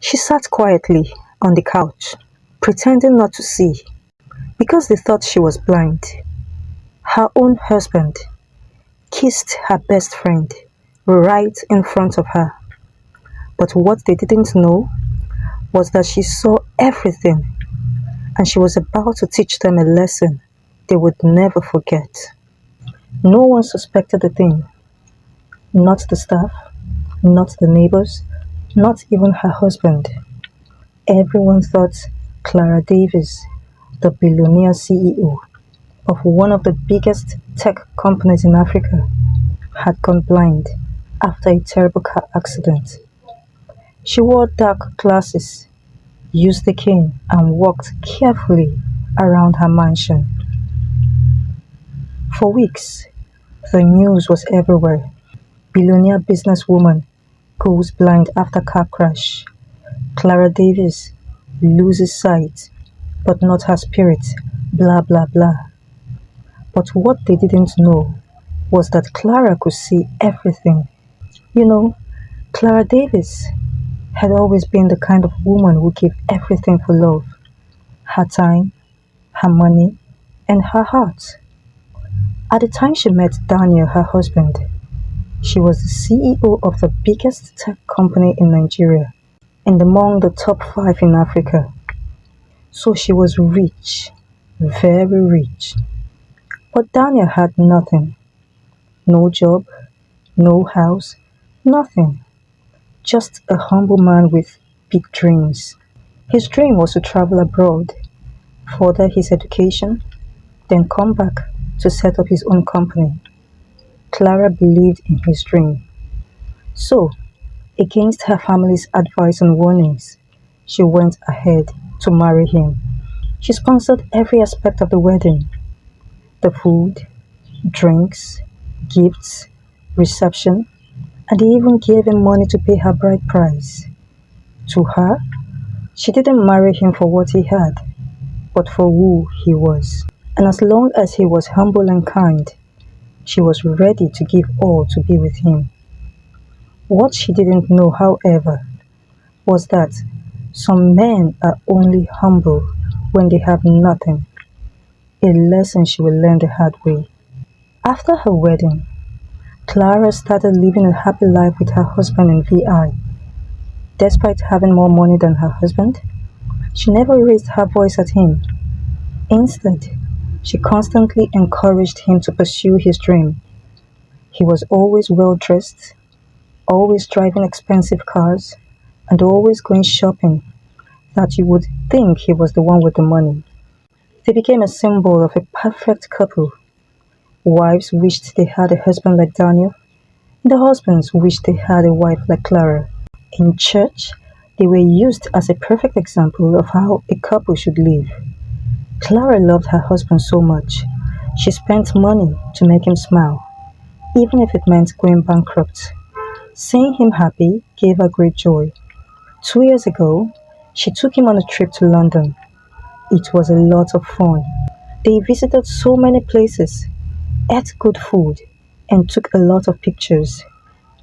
She sat quietly on the couch, pretending not to see, because they thought she was blind. Her own husband kissed her best friend right in front of her. But what they didn't know was that she saw everything and she was about to teach them a lesson they would never forget. No one suspected a thing, not the staff, not the neighbors, not even her husband. Everyone thought Clara Davis, the billionaire CEO of one of the biggest tech companies in Africa, had gone blind after a terrible car accident. She wore dark glasses, used a cane, and walked carefully around her mansion. For weeks, the news was everywhere. Billionaire businesswoman goes blind after car crash. Clara Davis loses sight, but not her spirit, blah blah blah. But what they didn't know was that Clara could see everything. You know, Clara Davis had always been the kind of woman who gave everything for love: her time, her money, and her heart. At the time she met Daniel, her husband, she was the CEO of the biggest tech company in Nigeria and among the top 5 in Africa. So she was rich, very rich. But Daniel had nothing: no job, no house, nothing. Just a humble man with big dreams. His dream was to travel abroad, further his education, then come back to set up his own company. Clara believed in his dream. So, against her family's advice and warnings, she went ahead to marry him. She sponsored every aspect of the wedding: the food, drinks, gifts, reception, and they even gave him money to pay her bride price. To her, she didn't marry him for what he had, but for who he was. And as long as he was humble and kind, she was ready to give all to be with him. What she didn't know, however, was that some men are only humble when they have nothing, a lesson she will learn the hard way. After her wedding, Clara started living a happy life with her husband in VI. Despite having more money than her husband, she never raised her voice at him. Instead, she constantly encouraged him to pursue his dream. He was always well dressed, always driving expensive cars, and always going shopping that you would think he was the one with the money. They became a symbol of a perfect couple. Wives wished they had a husband like Daniel, and the husbands wished they had a wife like Clara. In church, they were used as a perfect example of how a couple should live. Clara loved her husband so much, she spent money to make him smile, even if it meant going bankrupt. Seeing him happy gave her great joy. 2 years ago, she took him on a trip to London. It was a lot of fun. They visited so many places, ate good food, and took a lot of pictures.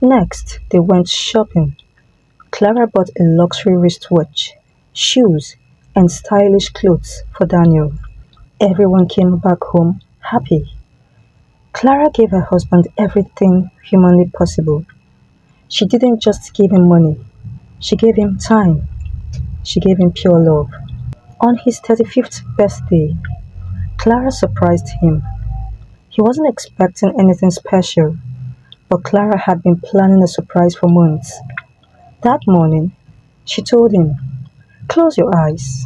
Next, they went shopping. Clara bought a luxury wristwatch, shoes, and stylish clothes for Daniel. Everyone came back home happy. Clara gave her husband everything humanly possible. She didn't just give him money, she gave him time. She gave him pure love. On his 35th birthday, Clara surprised him. He wasn't expecting anything special, but Clara had been planning a surprise for months. That morning, she told him, "Close your eyes.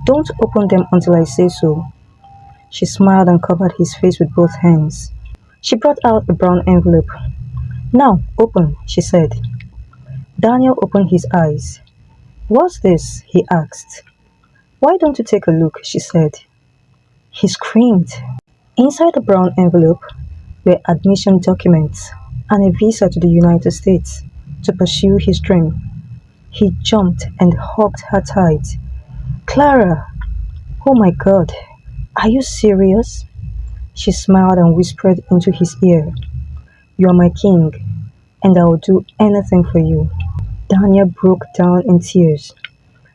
Don't open them until I say so." She smiled and covered his face with both hands. She brought out a brown envelope. "Now, open," she said. Daniel opened his eyes. "What's this?" he asked. "Why don't you take a look?" she said. He screamed. Inside the brown envelope were admission documents and a visa to the United States to pursue his dream. He jumped and hugged her tight. "Clara! Oh my God! Are you serious?" She smiled and whispered into his ear, "You are my king, and I will do anything for you." Dania broke down in tears.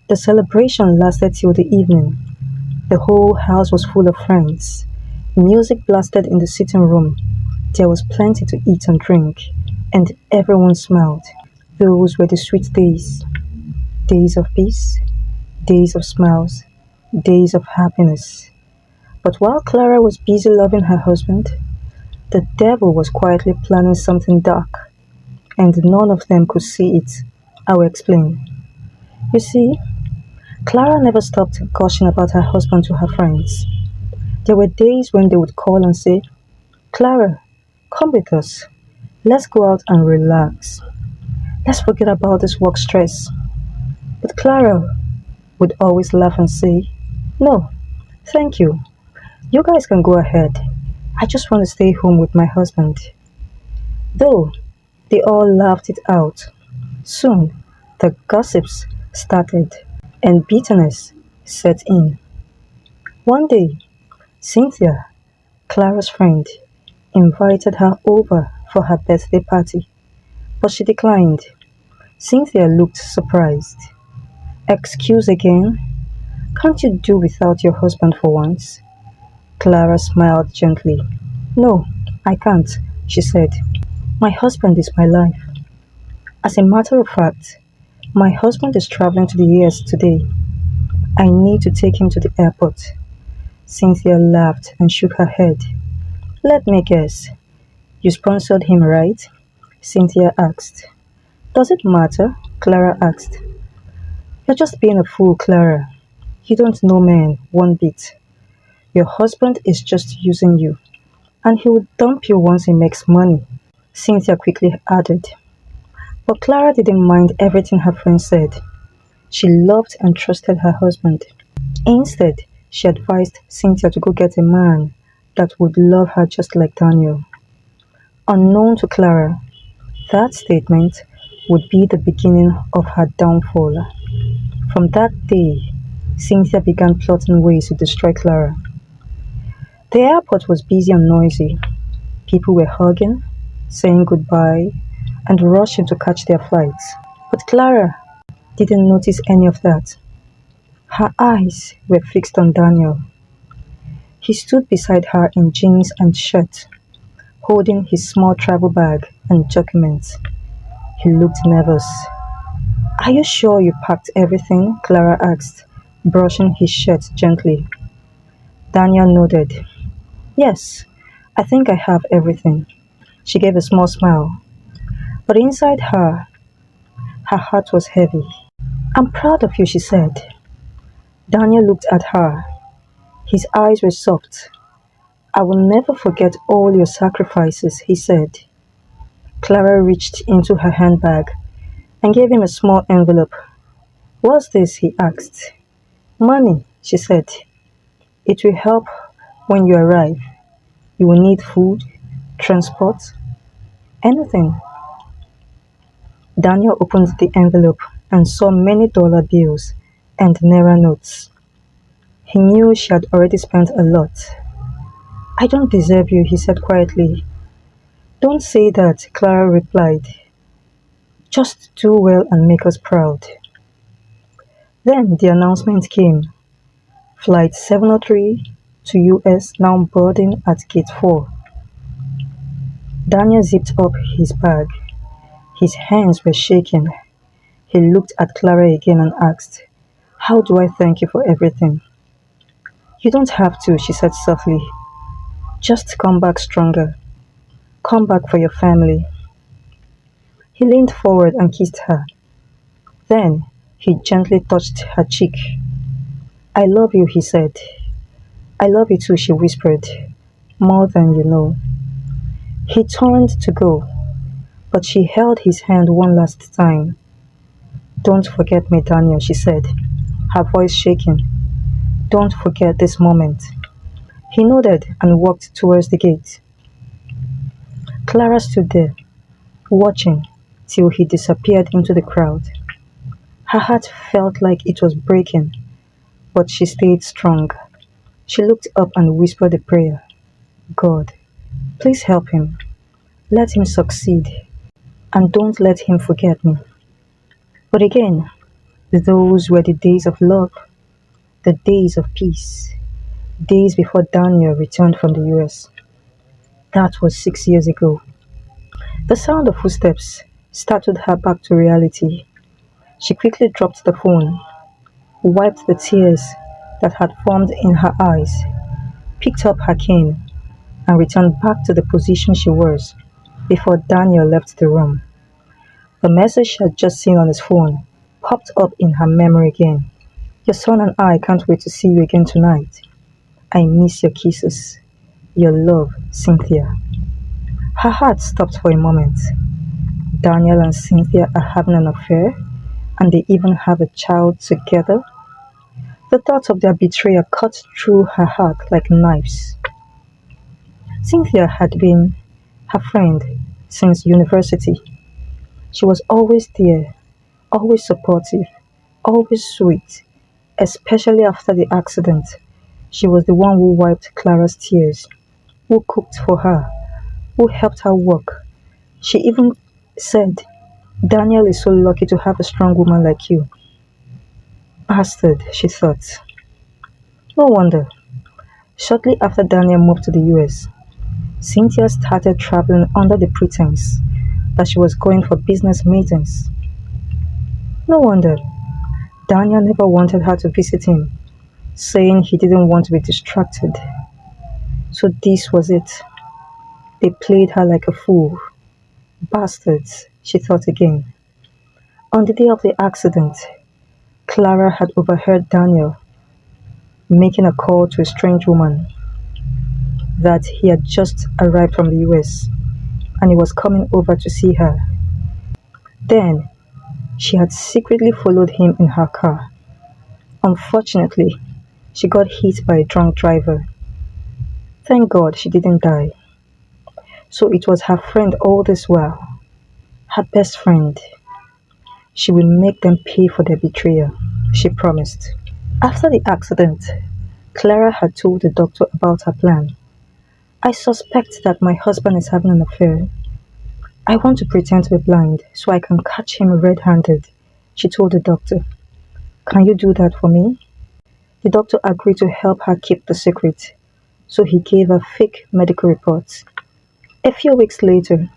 The celebration lasted till the evening. The whole house was full of friends. Music blasted in the sitting room. There was plenty to eat and drink, and everyone smiled. Those were the sweet days. Days of peace, days of smiles, days of happiness. But while Clara was busy loving her husband, the devil was quietly planning something dark, and none of them could see it. I will explain. You see, Clara never stopped gushing about her husband to her friends. There were days when they would call and say, Clara, come with us. Let's go out and relax. Let's forget about this work stress. But Clara would always laugh and say, no, thank you. You guys can go ahead. I just want to stay home with my husband. Though they all laughed it out. Soon the gossips started and bitterness set in. One day, Cynthia, Clara's friend, invited her over for her birthday party, but she declined. Cynthia looked surprised. Excuse again? Can't you do without your husband for once? Clara smiled gently. No, I can't, she said. My husband is my life. As a matter of fact, my husband is traveling to the US today. I need to take him to the airport. Cynthia laughed and shook her head. Let me guess. You sponsored him, right? Cynthia asked. Does it matter? Clara asked. You're just being a fool, Clara. You don't know men one bit. Your husband is just using you, and he will dump you once he makes money, Cynthia quickly added. But Clara didn't mind everything her friend said. She loved and trusted her husband. Instead, she advised Cynthia to go get a man that would love her just like Daniel. Unknown to Clara, that statement would be the beginning of her downfall. From that day, Cynthia began plotting ways to destroy Clara. The airport was busy and noisy. People were hugging, saying goodbye, and rushing to catch their flights. But Clara didn't notice any of that. Her eyes were fixed on Daniel. He stood beside her in jeans and shirt, holding his small travel bag and documents. He looked nervous. Are you sure you packed everything? Clara asked, brushing his shirt gently. Daniel nodded. Yes, I think I have everything. She gave a small smile. But inside her heart was heavy. I'm proud of you, she said. Daniel looked at her. His eyes were soft. I will never forget all your sacrifices, he said. Clara reached into her handbag and gave him a small envelope. What's this? He asked. Money, she said. It will help when you arrive. You will need food, transport, anything. Daniel opened the envelope and saw many dollar bills and naira notes. He knew she had already spent a lot. I don't deserve you, he said quietly. Don't say that, Clara replied. Just do well and make us proud. Then the announcement came. Flight 703 to US now boarding at gate 4. Daniel zipped up his bag. His hands were shaking. He looked at Clara again and asked, How do I thank you for everything? You don't have to, she said softly. Just come back stronger. Come back for your family. He leaned forward and kissed her. Then he gently touched her cheek. I love you, he said. I love you too, she whispered. More than you know. He turned to go, but she held his hand one last time. Don't forget me, Daniel, she said, her voice shaking. Don't forget this moment. He nodded and walked towards the gate. Clara stood there, watching till he disappeared into the crowd. Her heart felt like it was breaking, but she stayed strong. She looked up and whispered a prayer. God, please help him. Let him succeed, and don't let him forget me. But again, those were the days of love, the days of peace, days before Daniel returned from the US. That was 6 years ago. The sound of footsteps startled her back to reality. She quickly dropped the phone, wiped the tears that had formed in her eyes, picked up her cane, and returned back to the position she was before Daniel left the room. The message she had just seen on his phone popped up in her memory again. Your son and I can't wait to see you again tonight. I miss your kisses. Your love, Cynthia. Her heart stopped for a moment. Daniel and Cynthia are having an affair, and they even have a child together. The thought of their betrayal cut through her heart like knives. Cynthia had been her friend since university. She was always there, always supportive, always sweet, especially after the accident. She was the one who wiped Clara's tears, who cooked for her, who helped her work. She even said, Daniel is so lucky to have a strong woman like you. Bastard, she thought. No wonder. Shortly after Daniel moved to the US, Cynthia started traveling under the pretense that she was going for business meetings. No wonder. Daniel never wanted her to visit him, saying he didn't want to be distracted. So this was it. They played her like a fool. Bastards, she thought again. On the day of the accident, Clara had overheard Daniel making a call to a strange woman that he had just arrived from the US and he was coming over to see her. Then, she had secretly followed him in her car. Unfortunately, she got hit by a drunk driver. Thank God she didn't die. So it was her friend all this while, her best friend. She will make them pay for their betrayal, she promised. After the accident, Clara had told the doctor about her plan. I suspect that my husband is having an affair. I want to pretend to be blind so I can catch him red-handed, she told the doctor. Can you do that for me? The doctor agreed to help her keep the secret, so he gave her fake medical reports. A few weeks later,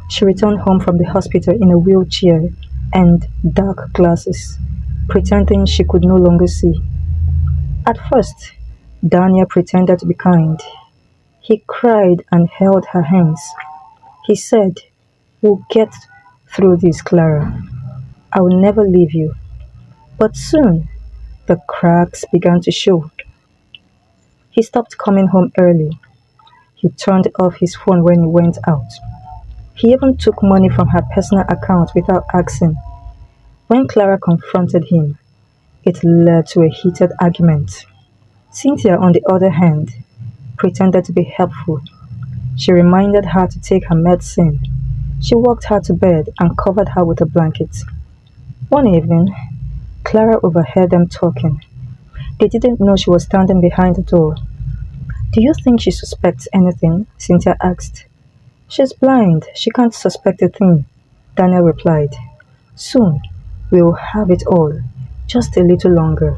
she returned home from the hospital in a wheelchair and dark glasses, pretending she could no longer see. At first, Daniel pretended to be kind. He cried and held her hands. He said, We'll get through this, Clara. I will never leave you. But soon, the cracks began to show. He stopped coming home early. He turned off his phone when he went out. He even took money from her personal account without asking. When Clara confronted him, it led to a heated argument. Cynthia, on the other hand, pretended to be helpful. She reminded her to take her medicine. She walked her to bed and covered her with a blanket. One evening, Clara overheard them talking. They didn't know she was standing behind the door. Do you think she suspects anything? Cynthia asked. She's blind. She can't suspect a thing, Daniel replied. Soon, we'll have it all. Just a little longer.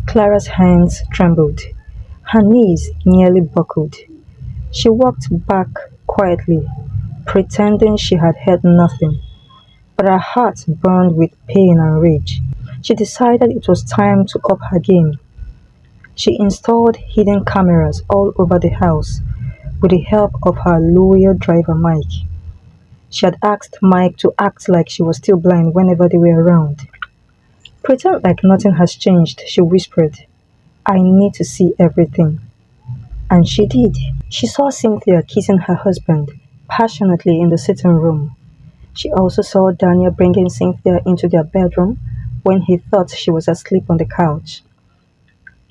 Clara's hands trembled. Her knees nearly buckled. She walked back quietly, pretending she had heard nothing. But her heart burned with pain and rage. She decided it was time to up her game. She installed hidden cameras all over the house with the help of her loyal driver Mike. She had asked Mike to act like she was still blind whenever they were around. Pretend like nothing has changed, she whispered. I need to see everything. And she did. She saw Cynthia kissing her husband passionately in the sitting room. She also saw Daniel bringing Cynthia into their bedroom when he thought she was asleep on the couch.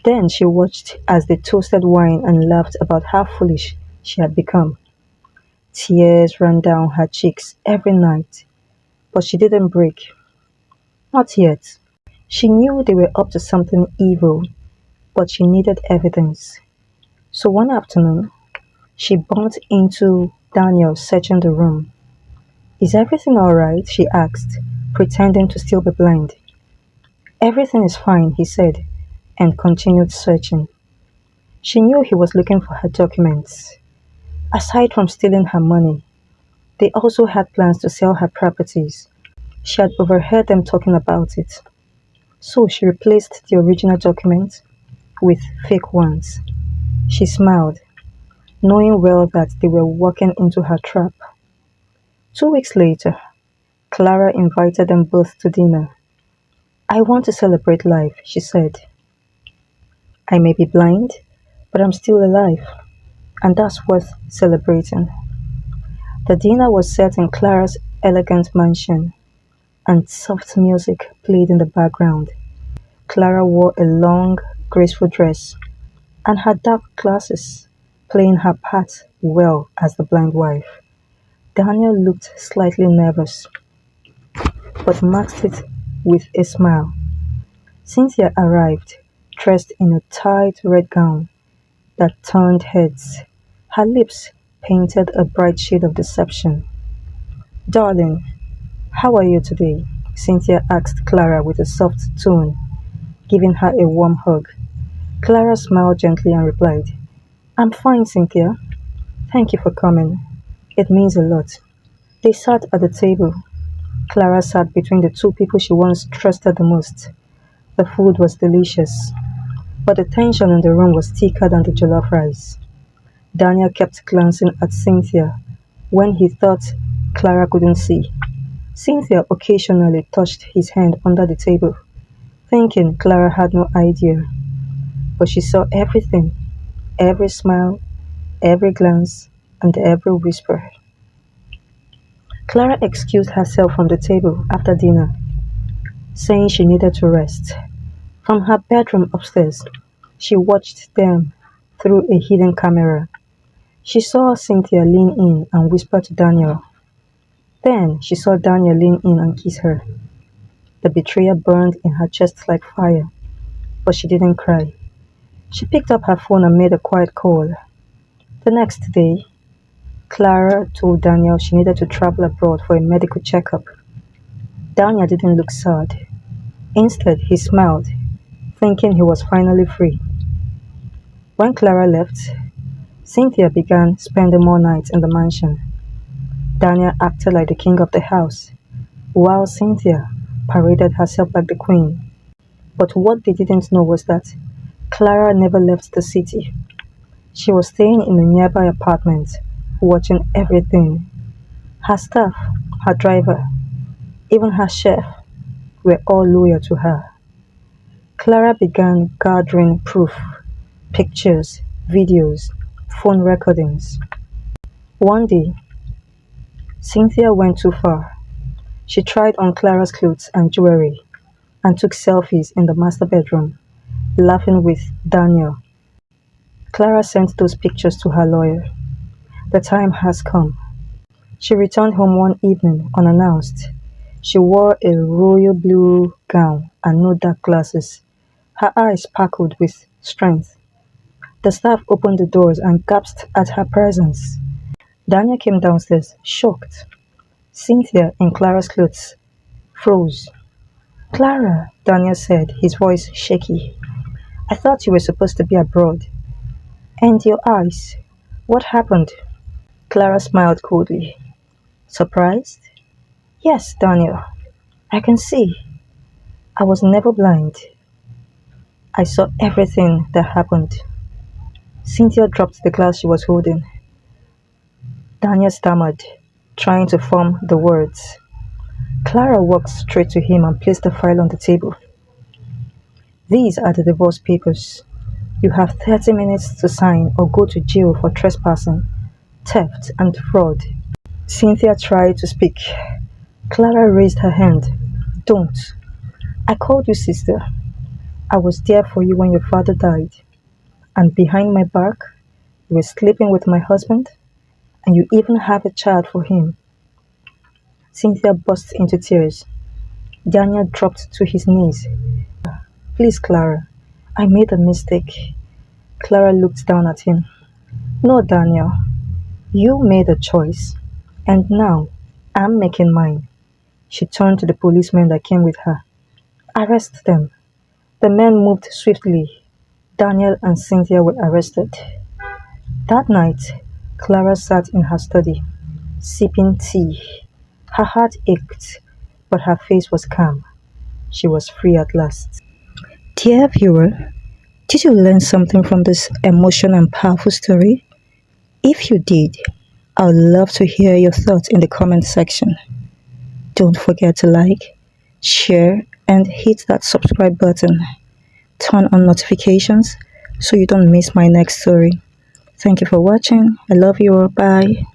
Then she watched as they toasted wine and laughed about how foolish she had become. Tears ran down her cheeks every night, but she didn't break. Not yet. She knew they were up to something evil, but she needed evidence. So one afternoon, she bumped into Daniel searching the room. Is everything all right? She asked, pretending to still be blind. Everything is fine, he said, and continued searching. She knew he was looking for her documents. Aside from stealing her money, they also had plans to sell her properties. She had overheard them talking about it. So she replaced the original documents with fake ones. She smiled, knowing well that they were walking into her trap. 2 weeks later, Clara invited them both to dinner. I want to celebrate life, she said. I may be blind, but I'm still alive, and that's worth celebrating. The dinner was set in Clara's elegant mansion, and soft music played in the background. Clara wore a long, graceful dress, and her dark glasses, playing her part well as the blind wife. Daniel looked slightly nervous, but masked it with a smile. Cynthia arrived, dressed in a tight red gown that turned heads, her lips painted a bright shade of deception. Darling, how are you today? Cynthia asked Clara with a soft tone, giving her a warm hug. Clara smiled gently and replied, I'm fine, Cynthia. Thank you for coming. It means a lot. They sat at the table. Clara sat between the two people she once trusted the most. The food was delicious, but the tension in the room was thicker than the jollof rice. Daniel kept glancing at Cynthia when he thought Clara couldn't see. Cynthia occasionally touched his hand under the table, thinking Clara had no idea. But she saw everything, every smile, every glance, and every whisper. Clara excused herself from the table after dinner, saying she needed to rest. From her bedroom upstairs, she watched them through a hidden camera. She saw Cynthia lean in and whisper to Daniel. Then she saw Daniel lean in and kiss her. The betrayal burned in her chest like fire, but she didn't cry. She picked up her phone and made a quiet call. The next day, Clara told Daniel she needed to travel abroad for a medical checkup. Daniel didn't look sad. Instead, he smiled, thinking he was finally free. When Clara left, Cynthia began spending more nights in the mansion. Daniel acted like the king of the house, while Cynthia paraded herself like the queen. But what they didn't know was that Clara never left the city. She was staying in a nearby apartment, watching everything. Her staff, her driver, even her chef were all loyal to her. Clara began gathering proof, pictures, videos, phone recordings. One day, Cynthia went too far. She tried on Clara's clothes and jewelry and took selfies in the master bedroom, laughing with Daniel. Clara sent those pictures to her lawyer. The time has come. She returned home one evening unannounced. She wore a royal blue gown and no dark glasses. Her eyes sparkled with strength. The staff opened the doors and gasped at her presence. Daniel came downstairs, shocked. Cynthia, in Clara's clothes, froze. Clara, Daniel said, his voice shaky. I thought you were supposed to be abroad. And your eyes. What happened? Clara smiled coldly. Surprised? Yes, Daniel. I can see. I was never blind. I saw everything that happened. Cynthia dropped the glass she was holding. Daniel stammered, trying to form the words. Clara walked straight to him and placed the file on the table. These are the divorce papers. You have 30 minutes to sign or go to jail for trespassing, theft, and fraud. Cynthia tried to speak. Clara raised her hand. Don't. I called you sister. I was there for you when your father died. And behind my back, you were sleeping with my husband, and you even have a child for him. Cynthia burst into tears. Daniel dropped to his knees. Please, Clara, I made a mistake. Clara looked down at him. No, Daniel, you made a choice, and now I'm making mine. She turned to the policemen that came with her. Arrest them. The men moved swiftly. Daniel and Cynthia were arrested. That night, Clara sat in her study, sipping tea. Her heart ached, but her face was calm. She was free at last. Dear viewer, did you learn something from this emotional and powerful story? If you did, I would love to hear your thoughts in the comment section. Don't forget to like, share, and hit that subscribe button. Turn on notifications so you don't miss my next story. Thank you for watching. I love you all. Bye.